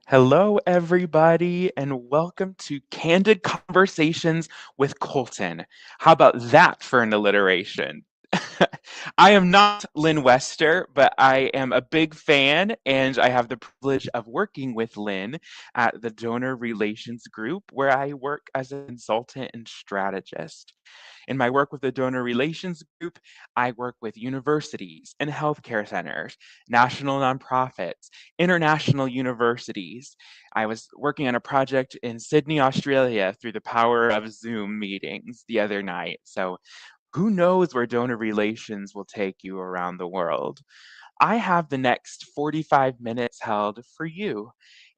Hello, everybody, and welcome to Candid Conversations with Colton. How about that for an alliteration? I am not Lynn Wester, but I am a big fan, and I have the privilege of working with Lynn at the Donor Relations Group, where I work as a consultant and strategist. In my work with the Donor Relations Group, I work with universities and healthcare centers, national nonprofits, international universities. I was working on a project in Sydney, Australia through the power of Zoom meetings the other night. So who knows where donor relations will take you around the world? I have the next 45 minutes held for you,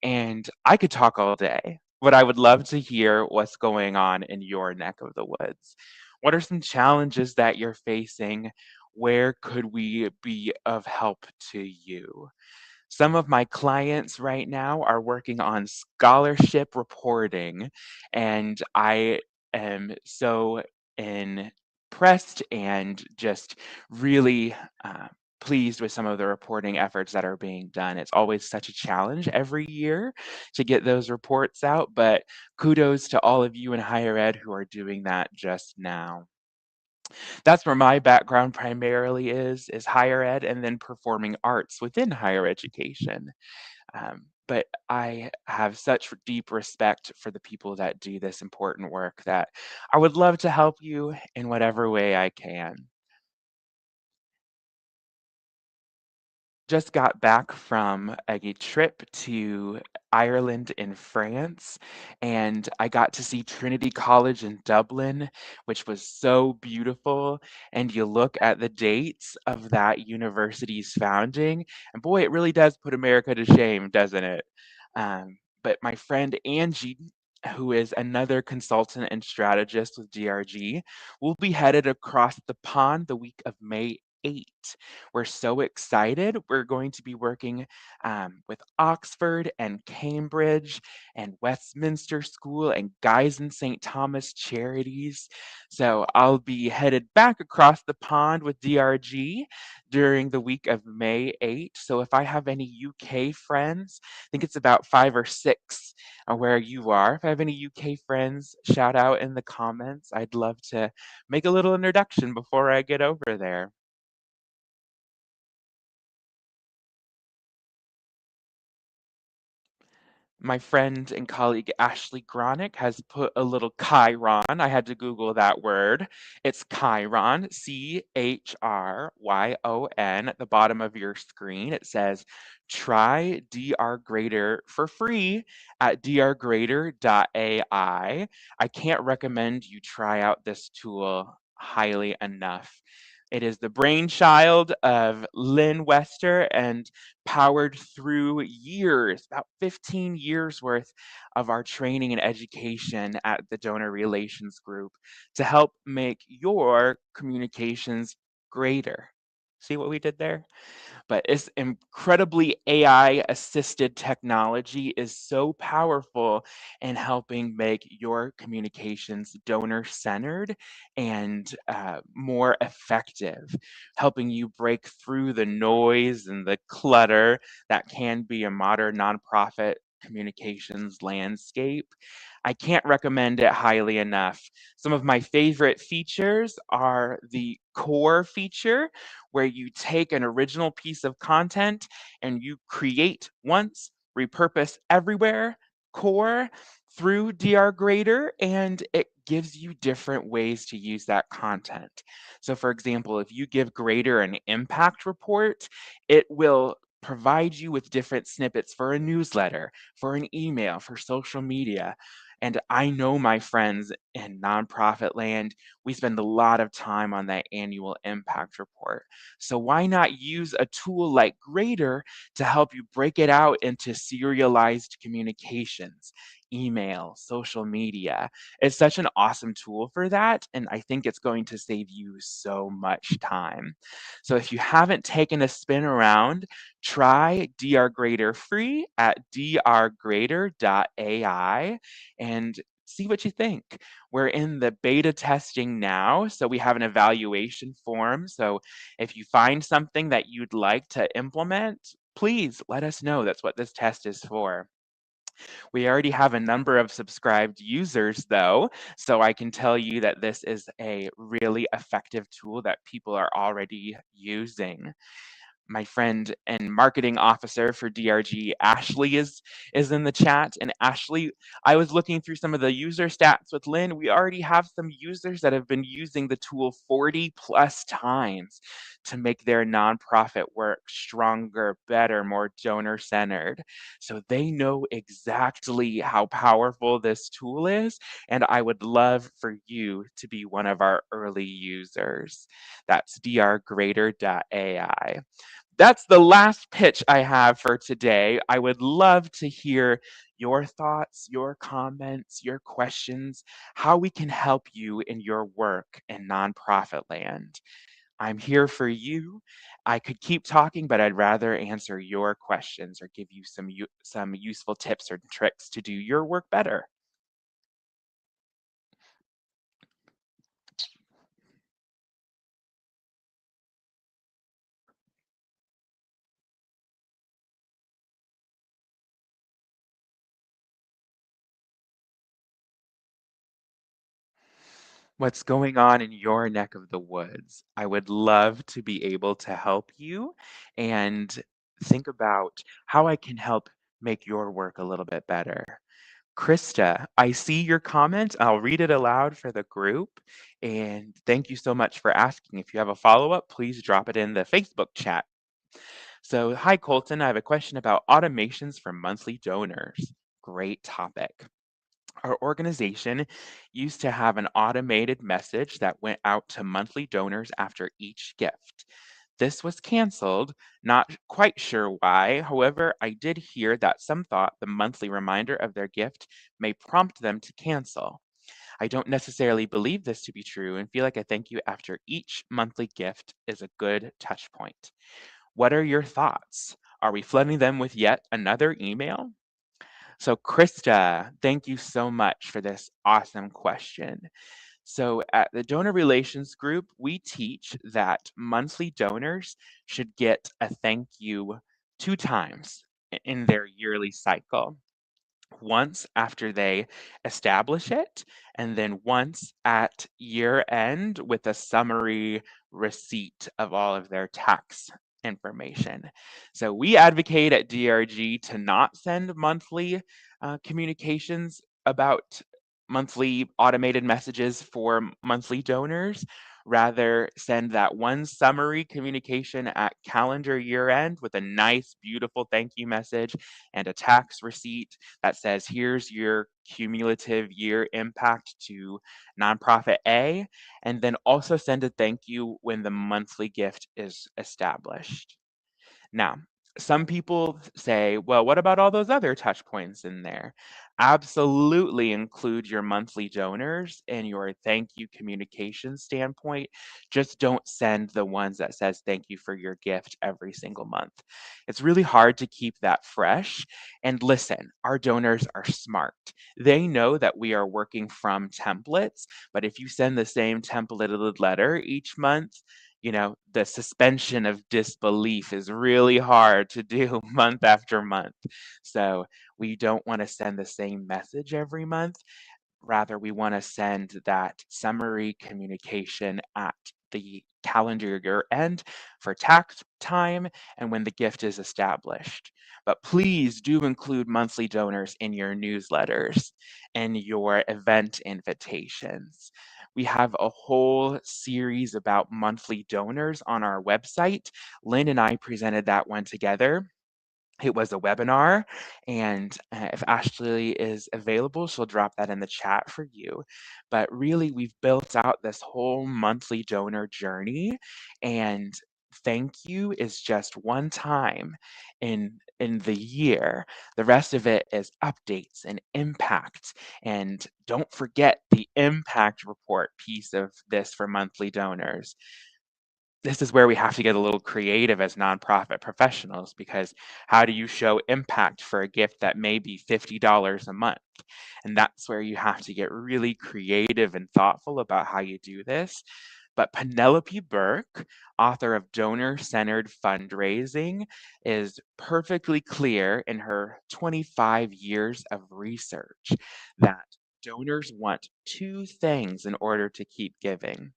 and I could talk all day, but I would love to hear what's going on in your neck of the woods. What are some challenges that you're facing? Where could we be of help to you? Some of my clients right now are working on scholarship reporting, and I am so impressed and just really pleased with some of the reporting efforts that are being done. It's always such a challenge every year to get those reports out, but kudos to all of you in higher ed who are doing that just now. That's where my background primarily is higher ed and then performing arts within higher education. But I have such deep respect for the people that do this important work that I would love to help you in whatever way I can. Just got back from a trip to Ireland and France, and I got to see Trinity College in Dublin, which was so beautiful. And you look at the dates of that university's founding, and boy, it really does put America to shame, doesn't it? But my friend Angie, who is another consultant and strategist with DRG, will be headed across the pond the week of May 8th. We're so excited. We're going to be working with Oxford and Cambridge and Westminster School and Guys and St. Thomas Charities. So I'll be headed back across the pond with DRG during the week of May 8th. So if I have any UK friends, I think it's about five or six where you are. If I have any UK friends, shout out in the comments. I'd love to make a little introduction before I get over there. My friend and colleague Ashley Gronick has put a little Chiron. I had to Google that word. It's Chiron, Chryon, at the bottom of your screen. It says, try DR Grader for free at drgrader.ai. I can't recommend you try out this tool highly enough. It is the brainchild of Lynn Wester and powered through years, about 15 years worth of our training and education at the Donor Relations Group to help make your communications greater. See what we did there? But it's incredibly AI assisted technology is so powerful in helping make your communications donor centered and more effective, helping you break through the noise and the clutter that can be a modern nonprofit communications landscape. I can't recommend it highly enough. Some of my favorite features are the core feature, where you take an original piece of content and you create once, repurpose everywhere, core through DR Grader, and it gives you different ways to use that content. So, for example, if you give Grader an impact report, it will provide you with different snippets for a newsletter, for an email, for social media. And I know my friends in nonprofit land, we spend a lot of time on that annual impact report. So why not use a tool like Grader to help you break it out into serialized communications, email, social media? It's such an awesome tool for that, and I think it's going to save you so much time. So if you haven't taken a spin around, try DR Grader free at drgrader.ai and see what you think. We're in the beta testing now, so we have an evaluation form. So if you find something that you'd like to implement, please let us know. That's what this test is for. We already have a number of subscribed users, though, so I can tell you that this is a really effective tool that people are already using. My friend and marketing officer for DRG, Ashley, is in the chat. And Ashley, I was looking through some of the user stats with Lynn. We already have some users that have been using the tool 40 plus times to make their nonprofit work stronger, better, more donor centered. So they know exactly how powerful this tool is. And I would love for you to be one of our early users. That's drgrader.ai. That's the last pitch I have for today. I would love to hear your thoughts, your comments, your questions, how we can help you in your work in nonprofit land. I'm here for you. I could keep talking, but I'd rather answer your questions or give you some useful tips or tricks to do your work better. What's going on in your neck of the woods? I would love to be able to help you and think about how I can help make your work a little bit better. Krista, I see your comment. I'll read it aloud for the group. And thank you so much for asking. If you have a follow up, please drop it in the Facebook chat. So, hi, Colton. I have a question about automations for monthly donors. Great topic. Our organization used to have an automated message that went out to monthly donors after each gift. This was canceled, not quite sure why. However, I did hear that some thought the monthly reminder of their gift may prompt them to cancel. I don't necessarily believe this to be true and feel like a thank you after each monthly gift is a good touch point. What are your thoughts? Are we flooding them with yet another email? So, Krista, thank you so much for this awesome question. So, at the Donor Relations Group, we teach that monthly donors should get a thank you 2 times in their yearly cycle. Once after they establish it, and then once at year end with a summary receipt of all of their tax information. So we advocate at DRG to not send monthly communications about monthly automated messages for monthly donors. Rather, send that one summary communication at calendar year end with a nice, beautiful thank you message and a tax receipt that says, here's your cumulative year impact to nonprofit A, and then also send a thank you when the monthly gift is established. Now, some people say, well, what about all those other touch points in there? Absolutely include your monthly donors in your thank you communication standpoint. Just don't send the ones that says thank you for your gift every single month. It's really hard to keep that fresh. And listen, our donors are smart. They know that we are working from templates, but if you send the same templated letter each month, the suspension of disbelief is really hard to do month after month. So we don't want to send the same message every month. Rather, we want to send that summary communication at the calendar year end for tax time and when the gift is established. But please do include monthly donors in your newsletters and your event invitations. We have a whole series about monthly donors on our website. Lynn and I presented that one together. It was a webinar, and if Ashley is available, she'll drop that in the chat for you. But really, we've built out this whole monthly donor journey, and thank you is just one time in the year. The rest of it is updates and impact. And don't forget the impact report piece of this for monthly donors. This is where we have to get a little creative as nonprofit professionals, because how do you show impact for a gift that may be $50 a month? And that's where you have to get really creative and thoughtful about how you do this. But Penelope Burke, author of Donor Centered Fundraising, is perfectly clear in her 25 years of research that donors want two things in order to keep giving.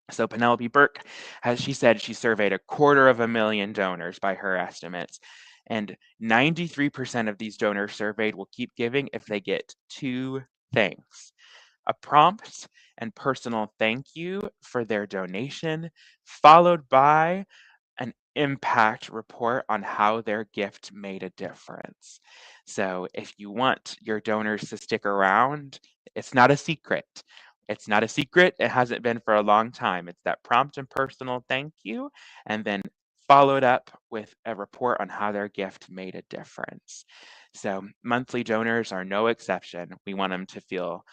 So Penelope Burke, as she said, she surveyed 250,000 donors by her estimates, and 93% of these donors surveyed will keep giving if they get two things: a prompt and personal thank you for their donation, followed by an impact report on how their gift made a difference. So if you want your donors to stick around, it's not a secret. It's not a secret. It hasn't been for a long time. It's that prompt and personal thank you, and then followed up with a report on how their gift made a difference. So monthly donors are no exception. We want them to feel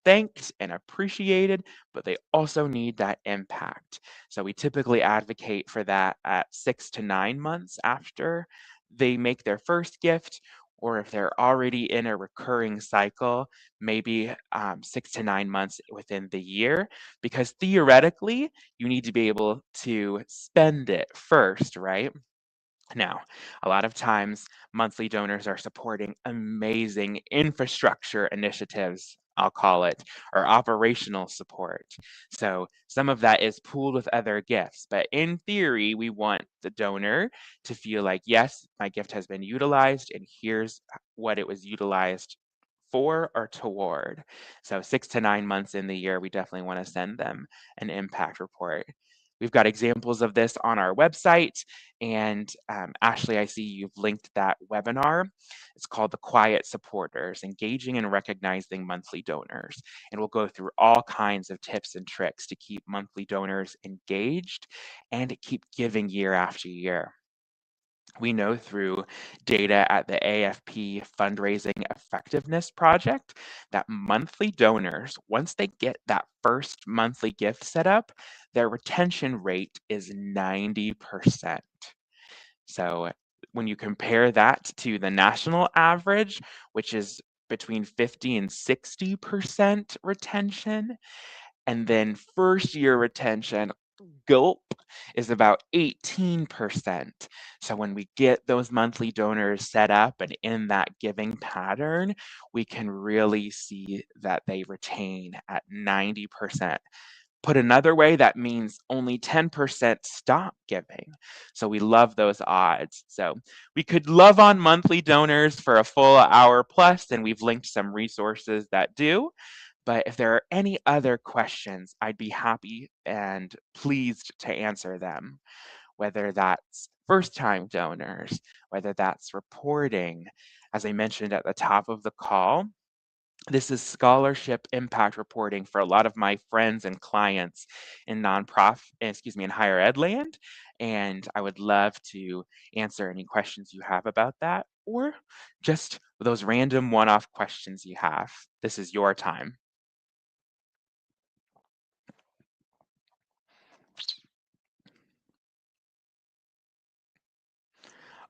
thanked and appreciated, but they also need that impact. So we typically advocate for that at 6 to 9 months after they make their first gift, or if they're already in a recurring cycle, maybe 6 to 9 months within the year, because theoretically, you need to be able to spend it first, right? Now, a lot of times monthly donors are supporting amazing infrastructure initiatives, I'll call it, or operational support. So some of that is pooled with other gifts. But in theory, we want the donor to feel like, yes, my gift has been utilized, and here's what it was utilized for or toward. So 6 to 9 months in the year, we definitely want to send them an impact report. We've got examples of this on our website. And Ashley, I see you've linked that webinar. It's called The Quiet Supporters, Engaging and Recognizing Monthly Donors. And we'll go through all kinds of tips and tricks to keep monthly donors engaged and keep giving year after year. We know through data at the AFP Fundraising Effectiveness Project that monthly donors, once they get that first monthly gift set up, their retention rate is 90%. So when you compare that to the national average, which is between 50 and 60% retention, and then first year retention, gulp, is about 18%. So when we get those monthly donors set up and in that giving pattern, we can really see that they retain at 90%. Put another way, that means only 10% stop giving. So we love those odds. So we could love on monthly donors for a full hour plus, and we've linked some resources that do. But if there are any other questions, I'd be happy and pleased to answer them, whether that's first-time donors, whether that's reporting. As I mentioned at the top of the call, this is scholarship impact reporting for a lot of my friends and clients in in higher ed land. And I would love to answer any questions you have about that, or just those random one-off questions you have. This is your time.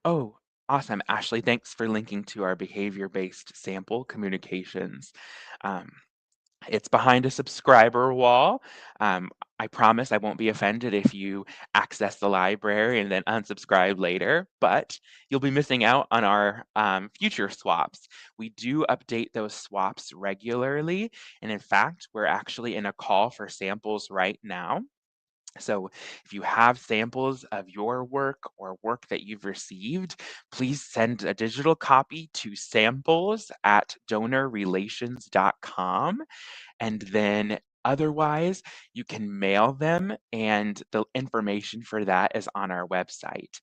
Oh, awesome. Ashley, thanks for linking to our behavior-based sample communications. Um, it's behind a subscriber wall. Um, I promise I won't be offended if you access the library and then unsubscribe later, but you'll be missing out on our future swaps. We do update those swaps regularly. And in fact, we're actually in a call for samples right now. So if you have samples of your work or work that you've received, please send a digital copy to samples@donorrelations.com. And then otherwise, you can mail them, and the information for that is on our website.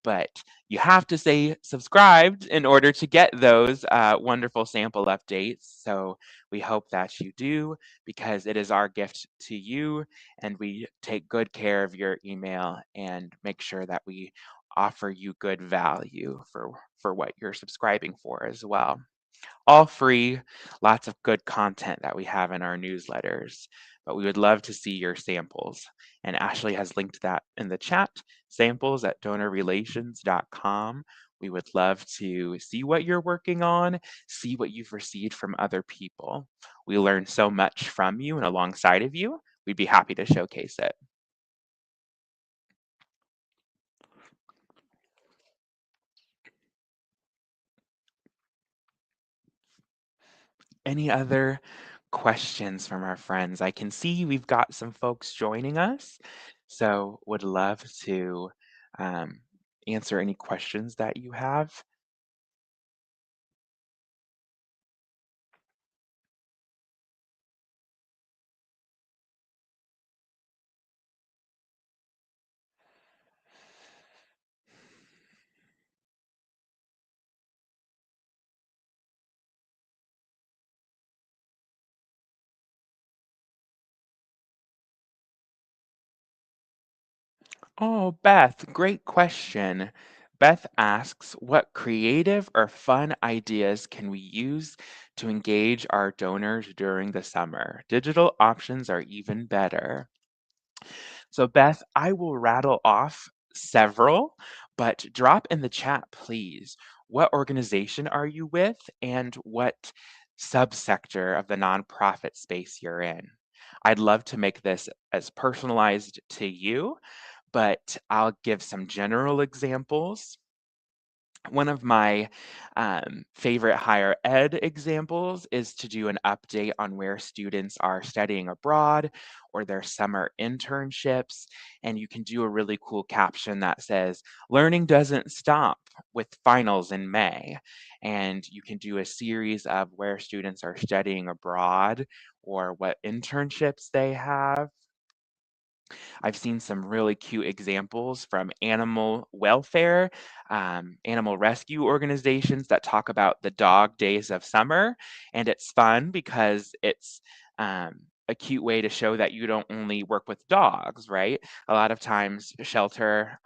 But you have to stay subscribed in order to get those wonderful sample updates. So we hope that you do, because it is our gift to you, and we take good care of your email and make sure that we offer you good value for what you're subscribing for as well. All free, lots of good content that we have in our newsletters, but we would love to see your samples. And Ashley has linked that in the chat, samples@donorrelations.com. We would love to see what you're working on, see what you've received from other people. We learn so much from you and alongside of you. we'd be happy to showcase it. Any other questions from our friends? I can see we've got some folks joining us, so would love to um, answer any questions that you have. Oh, Beth, great question. Beth asks, what creative or fun ideas can we use to engage our donors during the summer? Digital options are even better. So, Beth, I will rattle off several, but drop in the chat, please. What organization are you with and what subsector of the nonprofit space you're in? I'd love to make this as personalized to you, but I'll give some general examples. One of my favorite higher ed examples is to do an update on where students are studying abroad or their summer internships. And you can do a really cool caption that says, learning doesn't stop with finals in May. And you can do a series of where students are studying abroad or what internships they have. I've seen some really cute examples from animal welfare, animal rescue organizations that talk about the dog days of summer. And it's fun because it's a cute way to show that you don't only work with dogs, right? A lot of times, shelter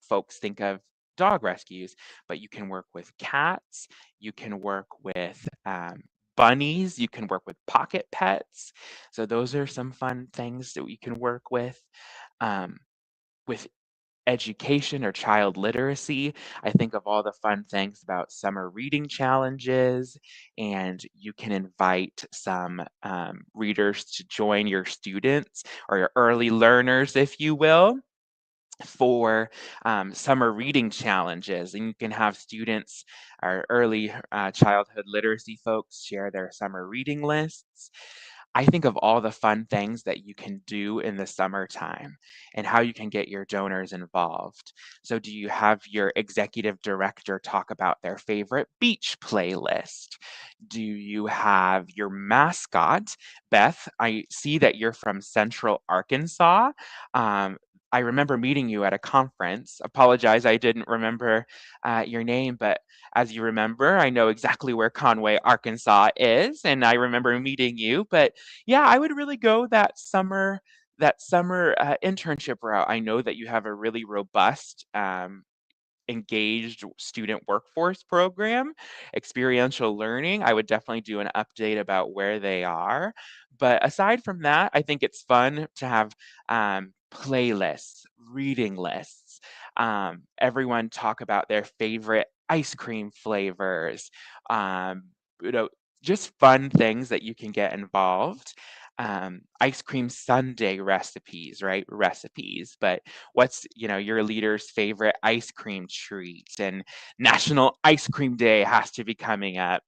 folks think of dog rescues, but you can work with cats, you can work with bunnies, you can work with pocket pets. So, those are some fun things that we can work um, with education or child literacy. I think of all the fun things about summer reading challenges, and you can invite some readers to join your students or your early learners, if you will, for summer reading challenges. And you can have students or early childhood literacy folks share their summer reading lists. I think of all the fun things that you can do in the summertime and how you can get your donors involved. So, do you have your executive director talk about their favorite beach playlist? Do you have your mascot? Beth, I see that you're from Central Arkansas. Um, I remember meeting you at a conference. Apologize, I didn't remember your name, but as you remember, I know exactly where Conway, Arkansas is, and I remember meeting you. But yeah, I would really go that summer internship route. I know that you have a really robust engaged student workforce program, experiential learning. I would definitely do an update about where they are. But aside from that, I think it's fun to have playlists, reading lists. Everyone talk about their favorite ice cream flavors. Um, you know, just fun things that you can get involved. Ice cream sundae recipes, right? Recipes, but what's your leader's favorite ice cream treat, and National Ice Cream Day has to be coming up.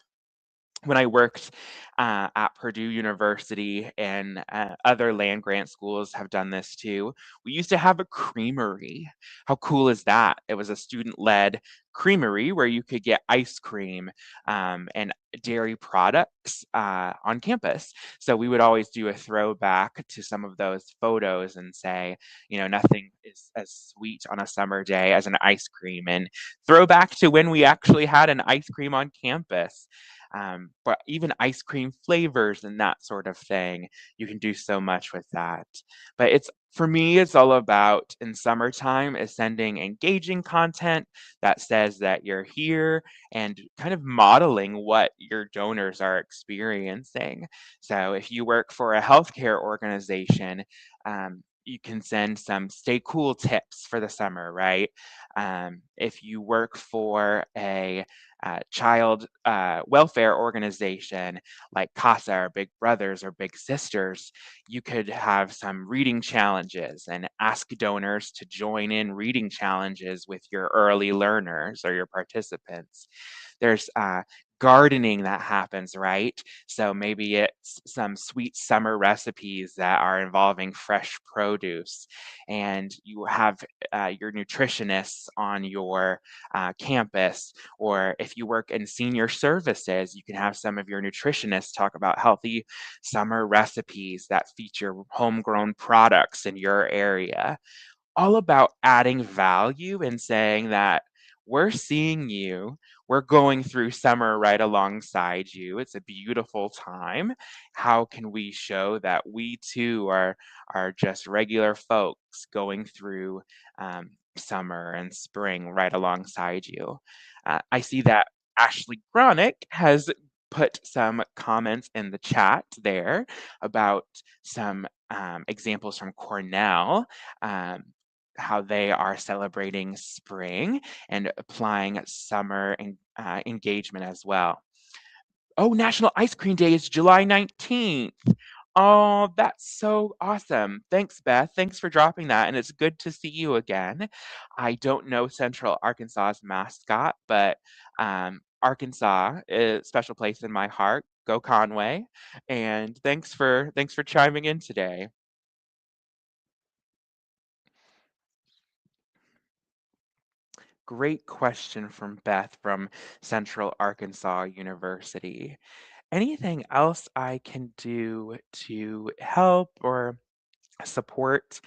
When I worked at Purdue University, and other land grant schools have done this too, we used to have a creamery. How cool is that? It was a student led creamery where you could get ice cream and dairy products on campus. So we would always do a throwback to some of those photos and say, nothing is as sweet on a summer day as an ice cream, and throwback to when we actually had an ice cream on campus. But even ice cream flavors and that sort of thing, you can do so much with that. But it's for me, it's all about in summertime is sending engaging content that says that you're here and kind of modeling what your donors are experiencing. So if you work for a healthcare organization, you can send some stay cool tips for the summer, right? If you work for a child welfare organization like CASA or Big Brothers or Big Sisters, you could have some reading challenges and ask donors to join in reading challenges with your early learners or your participants. There's gardening that happens, right? So maybe it's some sweet summer recipes that are involving fresh produce, and you have your nutritionists on your campus. Or if you work in senior services, you can have some of your nutritionists talk about healthy summer recipes that feature homegrown products in your area, all about adding value and saying that we're seeing you, we're going through summer right alongside you. It's a beautiful time. How can we show that we too are just regular folks going through summer and spring right alongside you? I see that Ashley Gronick has put some comments in the chat there about some examples from Cornell. Um, how they are celebrating spring and applying summer engagement as well. Oh, National Ice Cream Day is July 19th. Oh, that's so awesome. Thanks, Beth. Thanks for dropping that. And it's good to see you again. I don't know Central Arkansas's mascot, but Arkansas is a special place in my heart. Go Conway. And thanks for chiming in today. Great question from Beth from Central Arkansas University. Anything else I can do to help or support?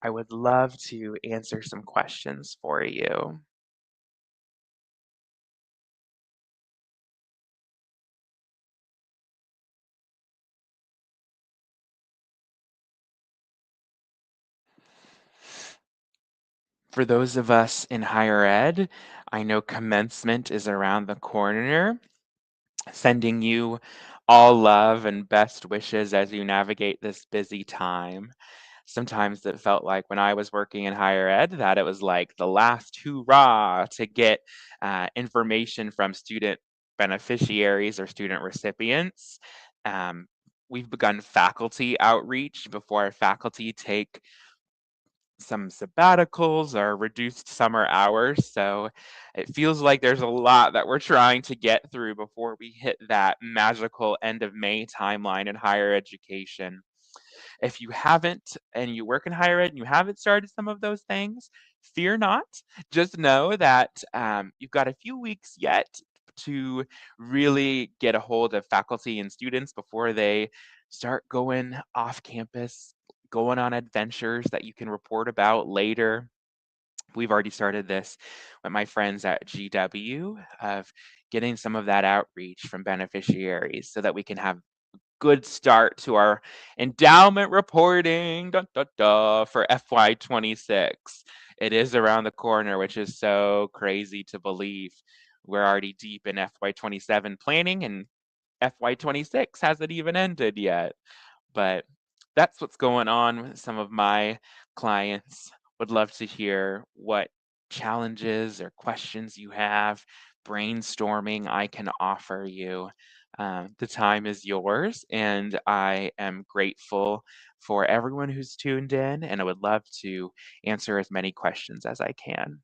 I would love to answer some questions for you. For those of us in higher ed, I know commencement is around the corner. Sending you all love and best wishes as you navigate this busy time. Sometimes it felt like when I was working in higher ed that it was like the last hurrah to get information from student beneficiaries or student recipients. Um, we've begun faculty outreach before faculty take some sabbaticals or reduced summer hours. So it feels like there's a lot that we're trying to get through before we hit that magical end of May timeline in higher education. If you haven't and you work in higher ed and you haven't started some of those things, fear not. Just know that you've got a few weeks yet to really get a hold of faculty and students before they start going off campus, going on adventures that you can report about later. We've already started this with my friends at GW of getting some of that outreach from beneficiaries so that we can have good start to our endowment reporting for FY26. It is around the corner, which is so crazy to believe. We're already deep in FY27 planning, and FY26 hasn't even ended yet. But that's what's going on with some of my clients. Would love to hear what challenges or questions you have, brainstorming I can offer you. The time is yours, and I am grateful for everyone who's tuned in, and I would love to answer as many questions as I can.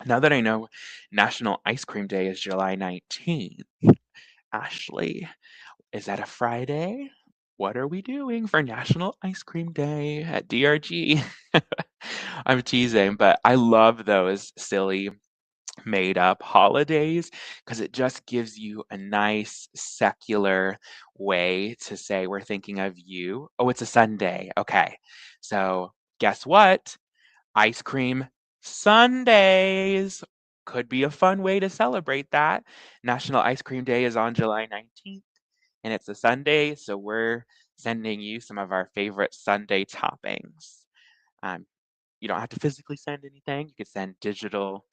Now that I know National Ice Cream Day is July 19th, Ashley, is that a Friday? What are we doing for National Ice Cream Day at DRG? I'm teasing, but I love those silly made up holidays because it just gives you a nice secular way to say we're thinking of you. Oh, it's a Sunday. Okay. So guess what? Ice cream Sundays could be a fun way to celebrate that. National Ice Cream Day is on July 19th and it's a Sunday, so we're sending you some of our favorite Sunday toppings. Um, you don't have to physically send anything. You could send digital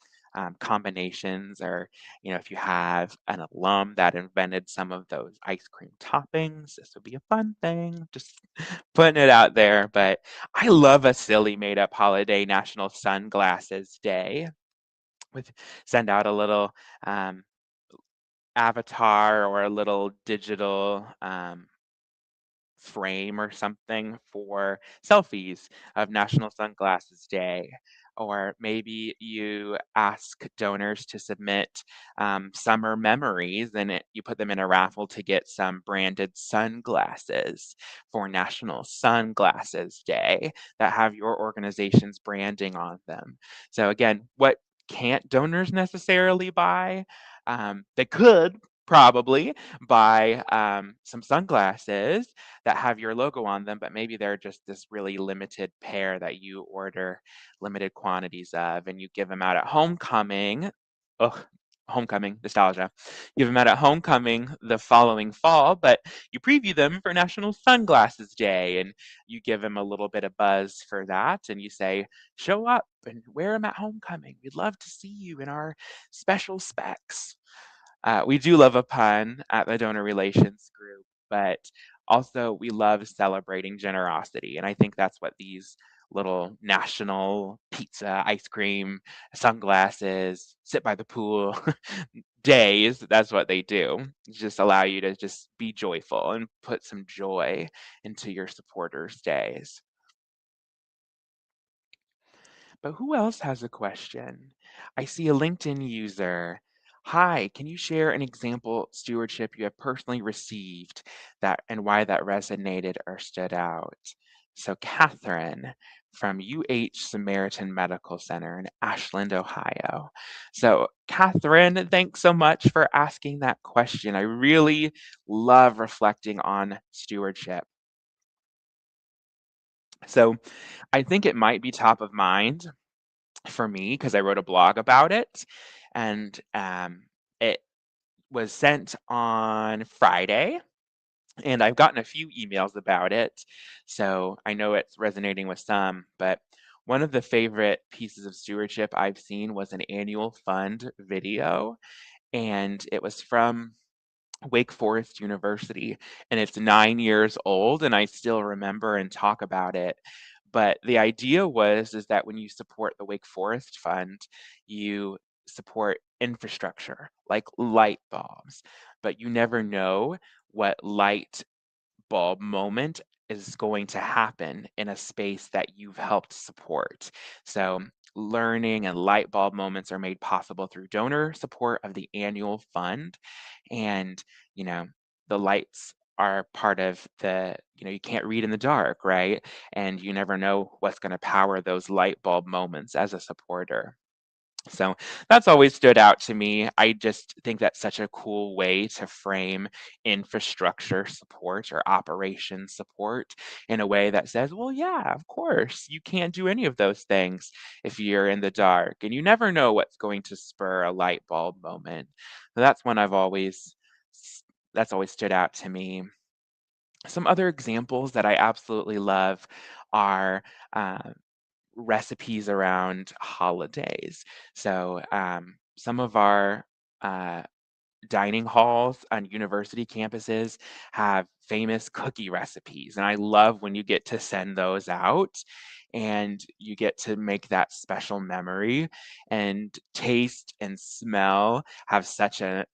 combinations, or if you have an alum that invented some of those ice cream toppings, this would be a fun thing. Just putting it out there. But I love a silly made up holiday, National Sunglasses Day. With Send out a little um, avatar or a little digital frame or something for selfies of National Sunglasses Day. Or maybe you ask donors to submit summer memories, and you put them in a raffle to get some branded sunglasses for National Sunglasses Day that have your organization's branding on them. So, again, what can't donors necessarily buy? They could probably buy some sunglasses that have your logo on them, but maybe they're just this really limited pair that you order limited quantities of, and you give them out at homecoming. Ugh, homecoming nostalgia. Give them out at homecoming the following fall, but you preview them for National Sunglasses Day, and you give them a little bit of buzz for that, and you say, "Show up and wear them at homecoming. We'd love to see you in our special specs." We do love a pun at the donor relations group, but also we love celebrating generosity. And I think that's what these little national pizza, ice cream, sunglasses, sit by the pool days, that's what they do. Just allow you to just be joyful and put some joy into your supporters' days. But who else has a question? I see a LinkedIn user. Hi, can you share an example stewardship you have personally received that and why that resonated or stood out? So Catherine from UH Samaritan Medical Center in Ashland, Ohio. So Catherine, thanks so much for asking that question. I really love reflecting on stewardship. So I think it might be top of mind for me because I wrote a blog about it, and it was sent on Friday, and I've gotten a few emails about it, so I know it's resonating with some. But one of the favorite pieces of stewardship I've seen was an annual fund video, and it was from Wake Forest University, and it's 9 years old, and I still remember and talk about it. But the idea was is that when you support the Wake Forest Fund, you support infrastructure, like light bulbs, but you never know what light bulb moment is going to happen in a space that you've helped support. So, learning and light bulb moments are made possible through donor support of the annual fund. And, you know, the lights are part of you can't read in the dark, right? And you never know what's going to power those light bulb moments as a supporter. So that's always stood out to me. I just think that's such a cool way to frame infrastructure support or operation support in a way that says, well, yeah, of course, you can't do any of those things if you're in the dark, and you never know what's going to spur a light bulb moment. So that's one that's always stood out to me. Some other examples that I absolutely love are uh, recipes around holidays. So some of our uh, dining halls on university campuses have famous cookie recipes, and I love when you get to send those out and you get to make that special memory. And taste and smell have such a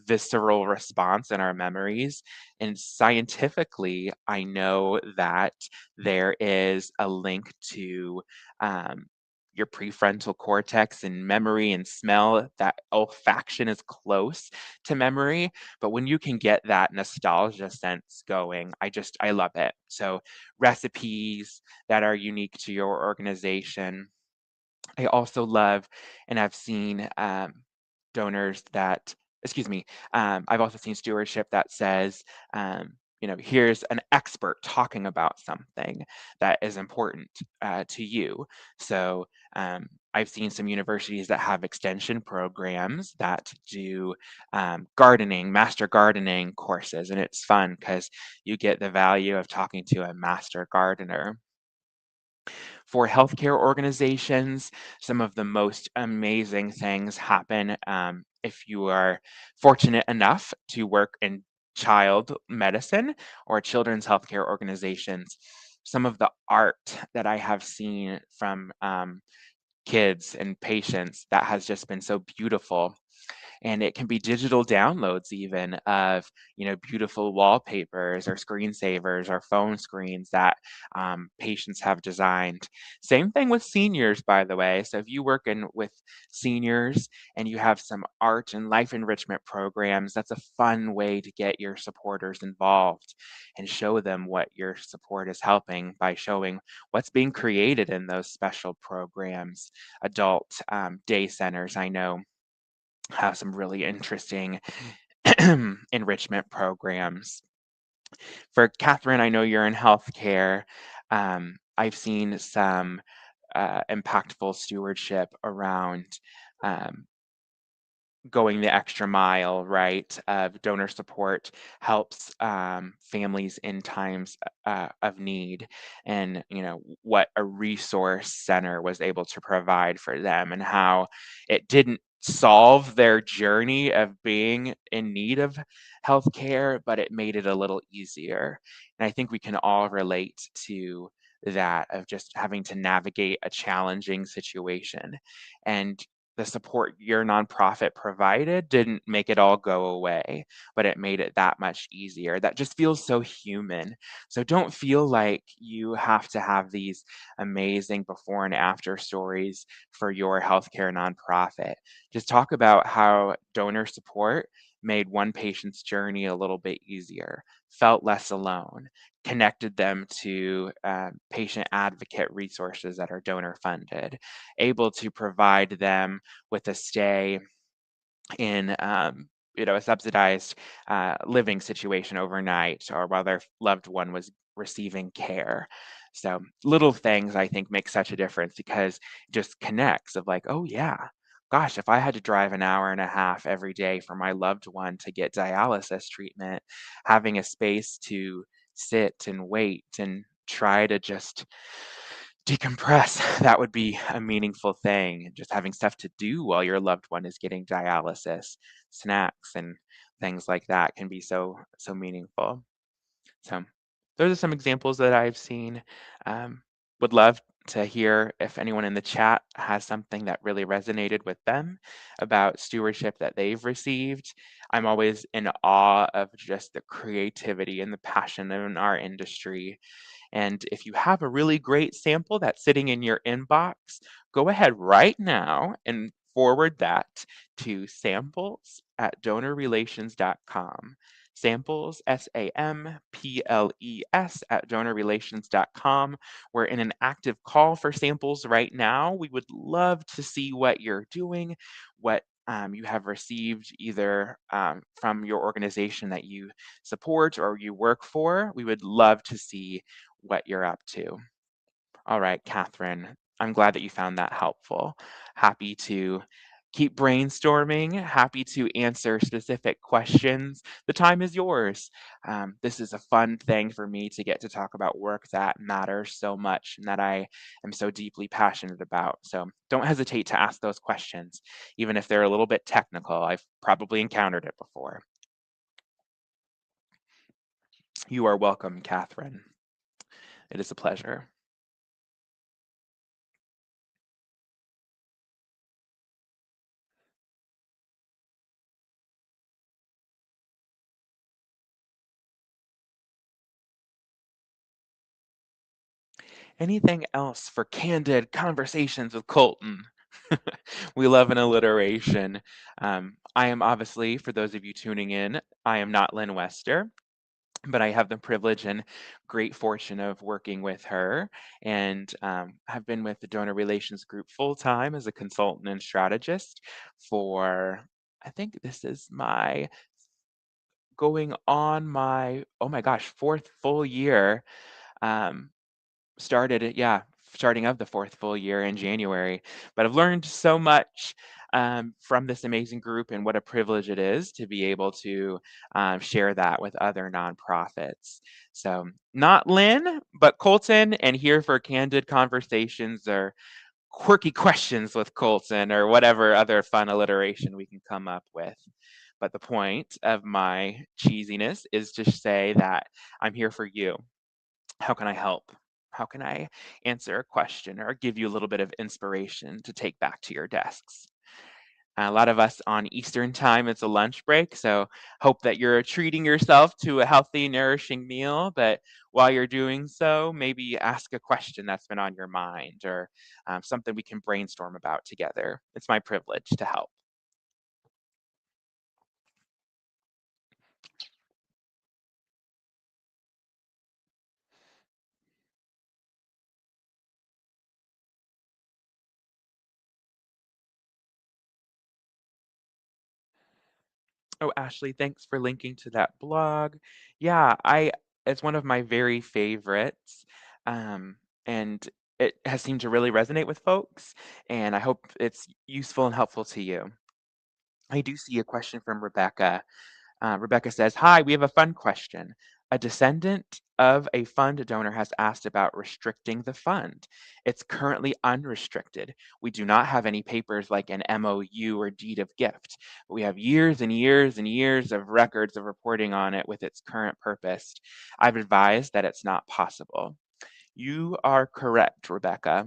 visceral response in our memories. And scientifically, I know that there is a link to um, your prefrontal cortex and memory and smell. That olfaction is close to memory, but when you can get that nostalgia sense going, I love it. So recipes that are unique to your organization. I also love, and I've seen donors that, excuse me, I've also seen stewardship that says, here's an expert talking about something that is important to you. So I've seen some universities that have extension programs that do gardening, master gardening courses, and it's fun because you get the value of talking to a master gardener. For healthcare organizations, some of the most amazing things happen if you are fortunate enough to work in child medicine or children's healthcare organizations. Some of the art that I have seen from kids and patients that has just been so beautiful, and it can be digital downloads even of beautiful wallpapers or screensavers or phone screens that patients have designed. Same thing with seniors, by the way. So if you work in with seniors and you have some art and life enrichment programs, that's a fun way to get your supporters involved and show them what your support is helping by showing what's being created in those special programs. Adult day centers, I know, have some really interesting enrichment programs. For Catherine, I know you're in healthcare. I've seen some impactful stewardship around um, going the extra mile, right? Of donor support helps families in times of need, and what a resource center was able to provide for them, and how it didn't solve their journey of being in need of healthcare, but it made it a little easier. And I think we can all relate to that of just having to navigate a challenging situation, and the support your nonprofit provided didn't make it all go away, but it made it that much easier. That just feels so human. So don't feel like you have to have these amazing before and after stories for your healthcare nonprofit. Just talk about how donor support made one patient's journey a little bit easier, felt less alone, connected them to patient advocate resources that are donor funded, able to provide them with a stay in a subsidized living situation overnight, or while their loved one was receiving care. So little things I think make such a difference, because it just connects of like, oh yeah, gosh, if I had to drive an hour and a half every day for my loved one to get dialysis treatment, having a space to sit and wait and try to just decompress, that would be a meaningful thing. Just having stuff to do while your loved one is getting dialysis, snacks and things like that can be so meaningful. So those are some examples that I've seen. Would love to hear if anyone in the chat has something that really resonated with them about stewardship that they've received. I'm always in awe of just the creativity and the passion in our industry, and if you have a really great sample that's sitting in your inbox, go ahead right now and forward that to samples@donorrelations.com. Samples, SAMPLES, at donorrelations.com. We're in an active call for samples right now. We would love to see what you're doing, what you have received either from your organization that you support or you work for. We would love to see what you're up to. All right, Catherine, I'm glad that you found that helpful. Happy to keep brainstorming, happy to answer specific questions. The time is yours. This is a fun thing for me to get to talk about work that matters so much and that I am so deeply passionate about. So don't hesitate to ask those questions, even if they're a little bit technical. I've probably encountered it before. You are welcome, Catherine. It is a pleasure. Anything else for candid conversations with Colton? We love an alliteration. I am obviously, for those of you tuning in, I am not Lynn Wester, but I have the privilege and great fortune of working with her, and have been with the Donor Relations Group full time as a consultant and strategist for, I think this is my going on my, oh my gosh, fourth full year. Um, starting of the fourth full year in January. But I've learned so much. from this amazing group, and what a privilege it is to be able to share that with other nonprofits. So, not Lynn, but Colton, and here for Candid Conversations or quirky questions with Colton or whatever other fun alliteration we can come up with. But the point of my cheesiness is to say that I'm here for you. How can I help? How can I answer a question or give you a little bit of inspiration to take back to your desks? A lot of us on Eastern time, it's a lunch break, so hope that you're treating yourself to a healthy, nourishing meal. But while you're doing so, maybe ask a question that's been on your mind or something we can brainstorm about together. It's my privilege to help. Oh, Ashley, thanks for linking to that blog. Yeah, it's one of my very favorites. Um, and it has seemed to really resonate with folks, and I hope it's useful and helpful to you. I do see a question from Rebecca. Rebecca says, "Hi, we have a fun question. A descendant of a fund donor has asked about restricting the fund. It's currently unrestricted. We do not have any papers like an MOU or deed of gift, but we have years and years and years of records of reporting on it with its current purpose. I've advised that it's not possible." You are correct, Rebecca.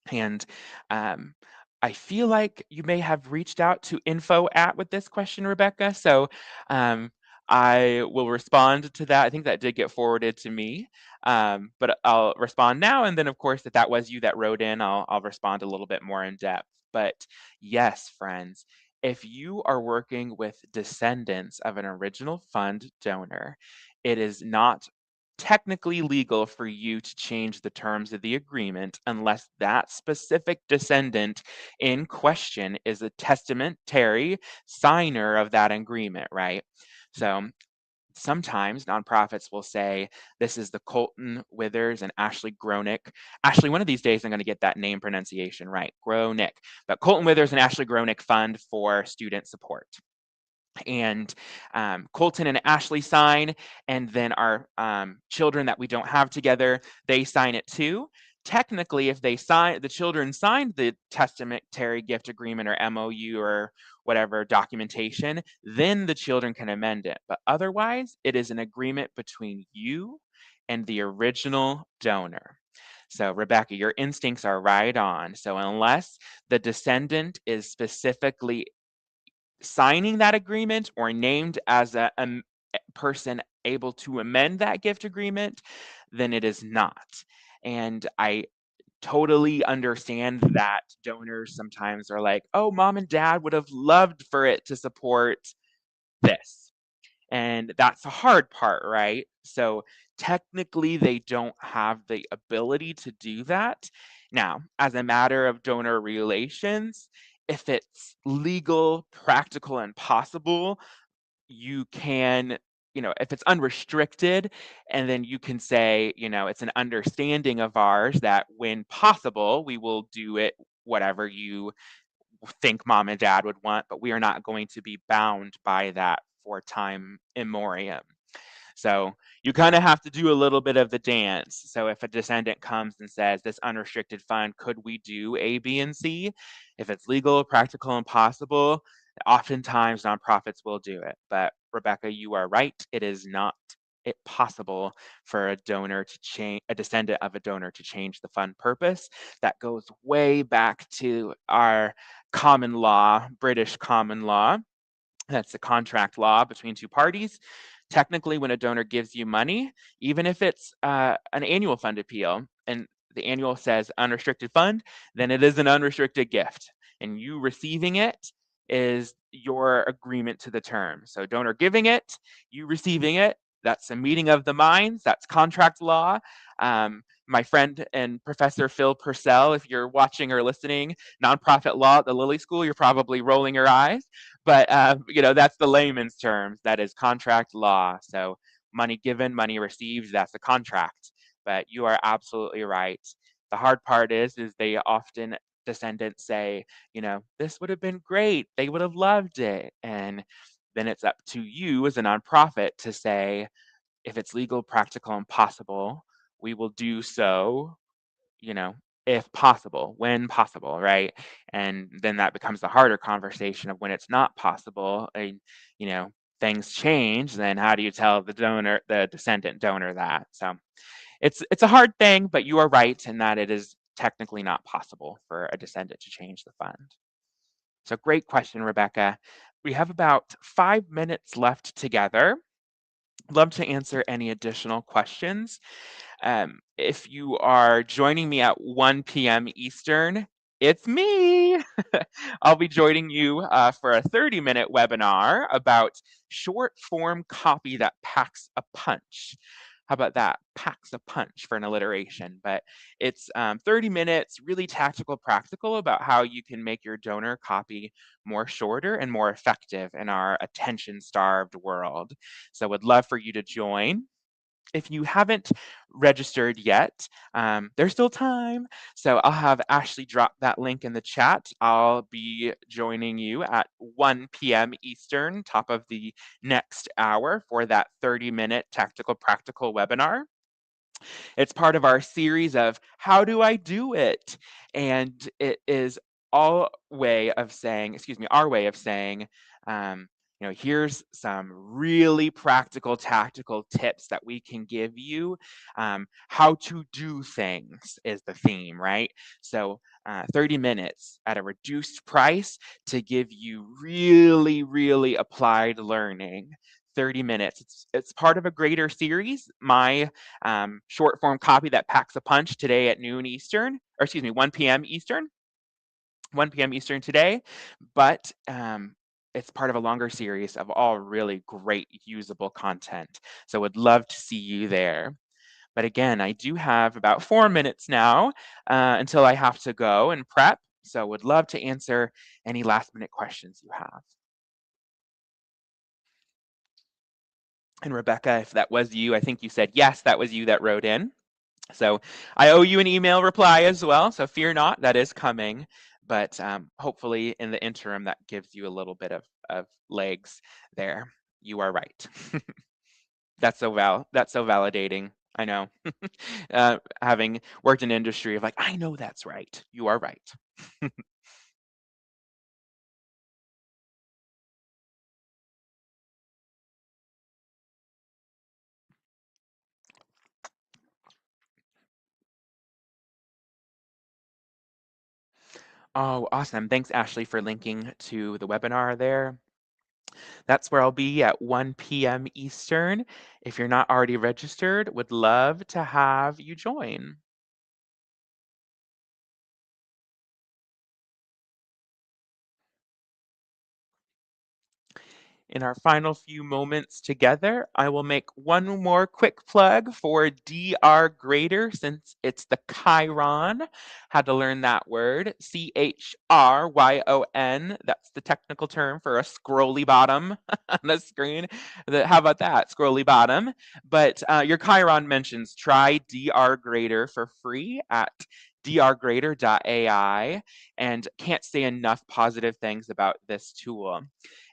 And um, I feel like you may have reached out to info at with this question, Rebecca. So um, I will respond to that. I think that did get forwarded to me, but I'll respond now. And then, of course, if that was you that wrote in, I'll respond a little bit more in depth. But yes, friends, if you are working with descendants of an original fund donor, it is not technically legal for you to change the terms of the agreement unless that specific descendant in question is a testamentary signer of that agreement, right? So sometimes nonprofits will say, this is the Colton Withers and Ashley Gronick. Ashley, one of these days I'm going to get that name pronunciation right, Gronick. But Colton Withers and Ashley Gronick Fund for Student Support, and Colton and Ashley sign, and then our children that we don't have together, they sign it too. Technically, if the children signed the testamentary gift agreement or MOU or whatever documentation, then the children can amend it. But otherwise, it is an agreement between you and the original donor. So, Rebecca, your instincts are right on. So, unless the descendant is specifically signing that agreement or named as a person able to amend that gift agreement, then it is not. And I totally understand that donors sometimes are like, oh, mom and dad would have loved for it to support this. And that's the hard part, right? So technically, they don't have the ability to do that. Now, as a matter of donor relations, if it's legal, practical, and possible, you can, if it's unrestricted, and then you can say, it's an understanding of ours that when possible, we will do it whatever you think mom and dad would want, but we are not going to be bound by that for time immemorial. So you kind of have to do a little bit of the dance. So if a descendant comes and says, this unrestricted fund, could we do A, B, and C? If it's legal, practical, and possible, oftentimes nonprofits will do it. But Rebecca, you are right. It is not possible for a descendant of a donor to change the fund purpose. That goes way back to our common law, British common law. That's the contract law between two parties. Technically, when a donor gives you money, even if it's an annual fund appeal and the annual says unrestricted fund, then it is an unrestricted gift. And you receiving it is your agreement to the term. So, donor giving it, you receiving it, that's a meeting of the minds, that's contract law. My friend and Professor Phil Purcell, if you're watching or listening, nonprofit law at the Lilly School, you're probably rolling your eyes. But that's the layman's terms. That is contract law. So money given, money received, that's a contract. But you are absolutely right. The hard part is they often descendants say, this would have been great, they would have loved it. And then it's up to you as a nonprofit to say, if it's legal, practical, and possible, we will do so, you know, if possible, when possible, right? And then that becomes the harder conversation of when it's not possible and, you know, things change, then how do you tell the descendant donor that? So it's a hard thing, but you are right in that it is technically not possible for a descendant to change the fund. So great question, Rebecca. We have about 5 minutes left together. Love to answer any additional questions. If you are joining me at 1 p.m. Eastern, it's me. I'll be joining you for a 30-minute webinar about short form copy that packs a punch. How about that? Packs a punch for an alliteration. But it's 30 minutes, really tactical, practical about how you can make your donor copy more shorter and more effective in our attention-starved world. So would love for you to join. If you haven't registered yet, there's still time. So I'll have Ashley drop that link in the chat. I'll be joining you at 1 p.m. Eastern, top of the next hour for that 30-minute tactical practical webinar. It's part of our series of How Do I Do It? And it is our way of saying, here's some really practical, tactical tips that we can give you. How to do things is the theme, right? So 30 minutes at a reduced price to give you really, really applied learning. 30 minutes. It's part of a greater series. My short form copy that packs a punch today at 1 p.m. Eastern. 1 p.m. Eastern today, but it's part of a longer series of all really great usable content. So would love to see you there. But again, I do have about 4 minutes now until I have to go and prep. So would love to answer any last minute questions you have. And Rebecca, if that was you, I think you said yes, that was you that wrote in. So I owe you an email reply as well. So fear not, that is coming. But hopefully in the interim, that gives you a little bit of legs there. You are right. That's so validating. I know. Having worked in industry of like, I know that's right. You are right. Oh, awesome. Thanks, Ashley, for linking to the webinar there. That's where I'll be at 1 p.m. Eastern. If you're not already registered, would love to have you join. In our final few moments together, I will make one more quick plug for DR Grader since it's the Chiron. Had to learn that word, CHRYON. That's the technical term for a scrolly bottom on the screen. How about that, scrolly bottom? But your Chiron mentions try DR Grader for free at drgrader.ai, and can't say enough positive things about this tool.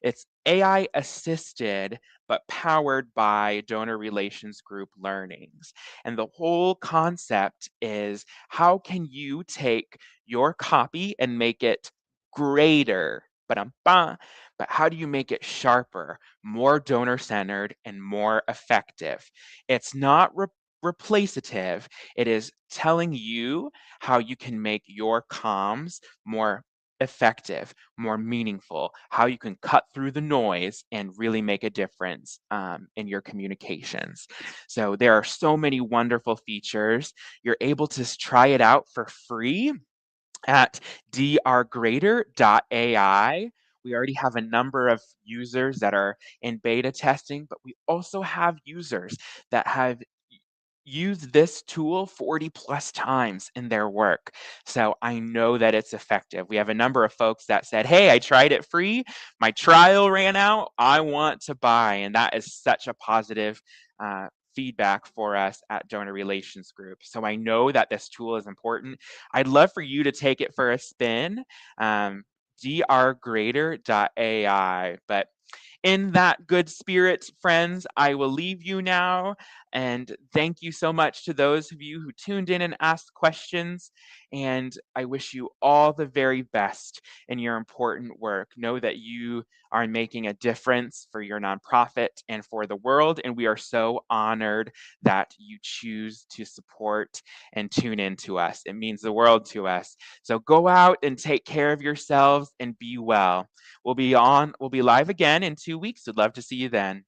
It's AI assisted, but powered by donor relations group learnings. And the whole concept is how can you take your copy and make it greater? But how do you make it sharper, more donor centered, and more effective? It's not replaceative. It is telling you how you can make your comms more effective, more meaningful, how you can cut through the noise and really make a difference in your communications. So there are so many wonderful features. You're able to try it out for free at drgrader.ai. We already have a number of users that are in beta testing, but we also have users that have use this tool 40 plus times in their work. So I know that it's effective. We have a number of folks that said, hey, I tried it free. My trial ran out. I want to buy. And that is such a positive feedback for us at Donor Relations Group. So I know that this tool is important. I'd love for you to take it for a spin. Um, drgrader.ai. But in that good spirit, friends, I will leave you now. And thank you so much to those of you who tuned in and asked questions. And I wish you all the very best in your important work. Know that you are making a difference for your nonprofit and for the world. And we are so honored that you choose to support and tune in to us. It means the world to us. So go out and take care of yourselves and be well. We'll be live again in 2 weeks. We'd love to see you then.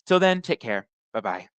Till then, take care. Bye bye.